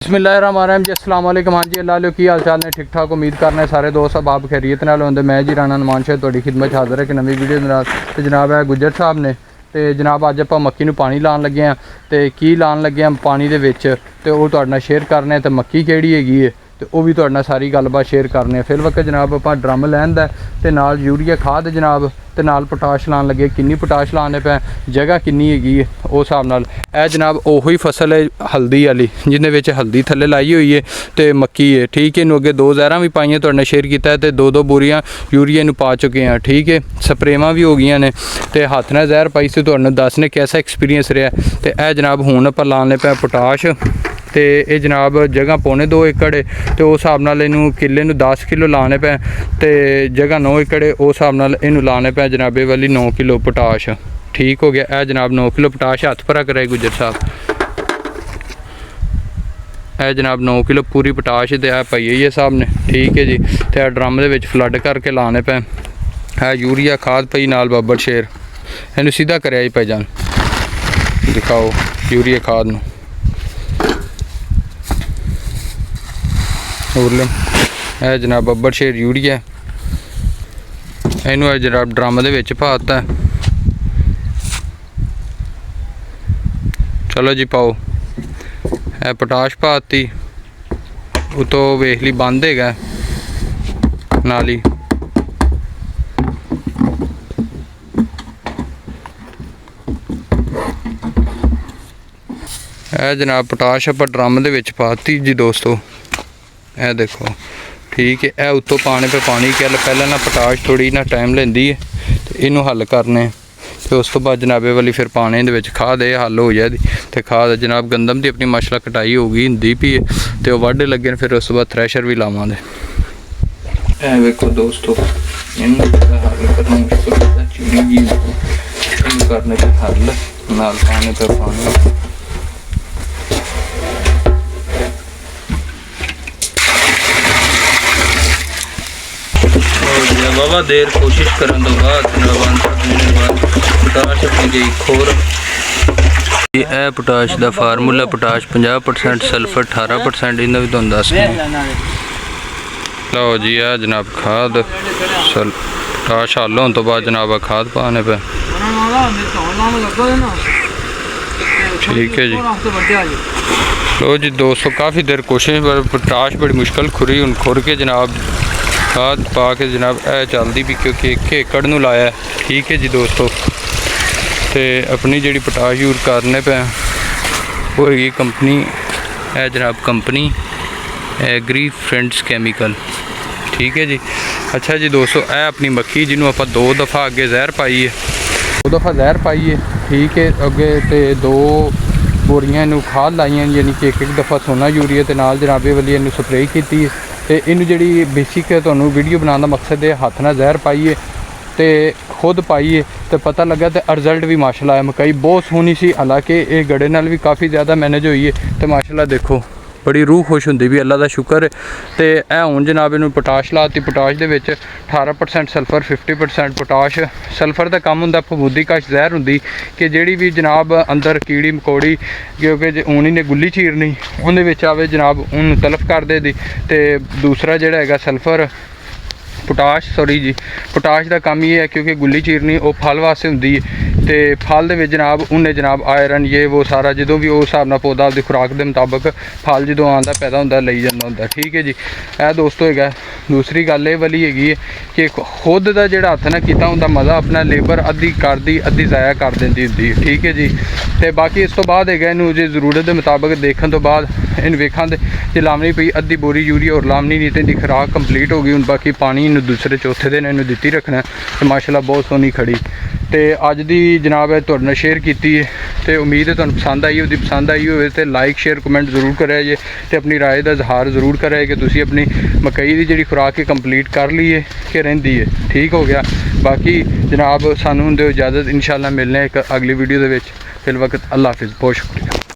बिस्मिल्लाहिर्रहमानिर्रहीम जी, अस्सलाम वालेकुम। हाँ जी, अल्लाह की हाल चाल ने ठीक ठाक, उम्मीद करने सारे दोस्त अब खैरियत नाल होंदे। मैं जी राणा नुमान शाह तुहाडी खिदमत हाज़र है कि नवी वीडियो दे नाल। ते जनाब है गुज्जर साहब ने ते जनाब अज आपां मक्की नूं पानी लाण लगे हैं ते की लाण लगे हैं पानी दे विच ते ओह तुहाडे नाल शेयर करने ते मक्की किहड़ी हैगी है ते ओह भी तुहाडे नाल सारी गलबात शेयर करने। फिर वक्त जनाब आपां ड्रम लैण दा ते नाल यूरिया खाद जनाब ते नाल पोटाश लाण लगे। किन्नी पोटाश लाने पे, जगह किन्नी हैगी है उस हिसाब नाल। ए जनाब ओही फसल है हल्दी वाली जिन्हें विच हल्दी थल्ले लाई हुई है ते मक्की है। ठीक है, इनू अगे 2 ज़हरां भी पाइयां तुहाडे नाल शेयर किया ते 2-2 बोरियां यूरिया नू पा चुके हैं। ठीक है, स्प्रेवां भी हो गई ने ते हाथ नाल जहर पाई सी तुहाडे नाल दसने कैसा एक्सपीरियंस रहा। ते ए जनाब हुण आपां लाने पे पोटाश तो ये जनाब जगह पौने 2 एकड़ तो उस हिसाब नाल इनू किले नू 10 किलो लाने पे तो जगह 9 एकड़ उस हिसाब नाल इनू लाने पे जनाब ये वाली 9 किलो पोटाश। ठीक हो गया, ए जनाब 9 किलो पोटाश हथ भरा कराए गुजर साहब। ए जनाब 9 किलो पूरी पोटाश तो है पाई है साहब ने। ठीक है जी, तो ड्रम दे विच फ्लड करके लाने पे है यूरिया खाद पई नाल बब्बर शेर इनू सीधा कराया जी भाई जान, दिखाओ यूरिया खाद नू उरलम है जनाब बब्बर शेर यूरिया इनू जनाब ड्रम दे विच पाता। चलो जी पाओ, है पोटाश पाती उतो वेख ली बंद है नाली। है जनाब पोटाश आप ड्रम दे विच पाती जी दोस्तों, ए देखो। ठीक है, ए उत्तों पाने पे पानी क्या पहले ना पोटाश थोड़ी ना टाइम लेंदी है तो इनू हल करने तो उस तो बाद जनाबे वाली फिर पाने दे विच खाद ये हल हो जाती तो खाद जनाब गंदम की अपनी माशाअल्लाह कटाई हो गई हिंदी भी है तो वाढे लगे ने। फिर उस तो बाद थ्रैशर भी लावांगे। ए वेखो दोस्तों, इनू हल करना चिड़ी जी करने पे हल नाल पाने पे पानी। बाबा देर कोशिश करने तो बाद पोटाश अपनी गई खोर। यह पोटाश का फार्मूला पोटाश 50% सल्फर 18% इन्हें भी तुम दस। लो जी है जनाब खाद पोटाश हल होने तो बाद जनाब खाद पाने पे। ठीक है जी, लो जी दोस्तों काफ़ी देर कोशिश पर पोटाश बड़ी मुश्किल खुरी हूँ खुर के जनाब खाद पा के जनाब ए चलती भी क्योंकि 1 एकड़ नू लाया। ठीक है जी दोस्तों, तो अपनी जी पोटाश यूज करने पे वो है कंपनी है जनाब कंपनी एग्री फ्रेंड्स केमिकल। ठीक है जी, अच्छा जी दोस्तों, ए अपनी मक्की जिन्हों आप 2 दफ़ा अगे जहर पाई है 2 दफ़ा जहर पाई है। ठीक है, अगे तो 2 बोरियां इनू खाद लाइया यानी कि 1 दफ़ा सोना यूरिया तो नाल जनाबे वाली इनू स्प्रे की तो इनू जी बेसिक तुहानू वीडियो बनाने का मकसद है हाथ नाल जहर पाइए तो खुद पाइए तो पता लगा तो रिजल्ट भी माशाल्लाह मकई बहुत सोहनी सी। हालांकि ये गड़े नाल भी काफ़ी ज़्यादा मैनेज हुई है तो माशाल्लाह देखो बड़ी रूह खुश होंदी भी, अल्लाह का शुक्र है। तो यह हुण जनाब इनू पोटाश लाती, पोटाश दे विच 18% सल्फर 50% पोटाश। सल्फर का काम हुंदा फफूंदी कश जहर हुंदी कि जिहड़ी भी जनाब अंदर कीड़ी मकोड़ी क्योंकि ऊनी ने गुल्ली चीरनी उहदे विच आवे जनाब उन्होंने तलफ कर दे दी। तो दूसरा जिहड़ा हैगा सल्फर पोटाश सॉरी जी पोटाश का काम ये है क्योंकि गुल्ली चीरनी वो फल वास्ते हुंदी है तो फल दे जनाब उन्हें जनाब आयरन ये वो सारा जो भी उस हिसाब नाल पौधा आपकी खुराक के मुताबिक फल जो आता पैदा होंदा लई जांदा होंदा। ठीक है जी, यह दोस्तों है। दूसरी गल ये वाली हैगी है कि खुद का जो हथ ना किया होंदा मज़ा अपना लेबर अद्धी करदी अद्धी ज़ाया कर देंदी हुंदी है। ठीक है जी, तो बाकी इस तो बाद है इनू जो जरूरत के मुताबिक देखने तो बाद इन वेखा जो लावनी पई अद्धी बोरी यूरिया और लावनी नहीं तो इनकी खुराक कंप्लीट हो गई। हूँ बाकी पानी इनू दूसरे चौथे दिन इनू दित्ती रखना तो माशाल्लाह बहुत सोहनी खड़ी। तो अज दी जनाब है तुहाडे नाल शेयर की तो उम्मीद है तुहानू पसंद आई होगी। पसंद आई हो तो लाइक शेयर कमेंट जरूर करें जे तो अपनी राय का इजहार जरूर करें कि तुसी अपनी मकई की जी खुराक कंप्लीट कर ली है कि रहिंदी है। ठीक हो गया, बाकी जनाब सानू दो इजाज़त इंशाअल्लाह मिलने एक अगली वीडियो के। फिल वक्त अल्लाह हाफिज़, बहुत शुक्रिया।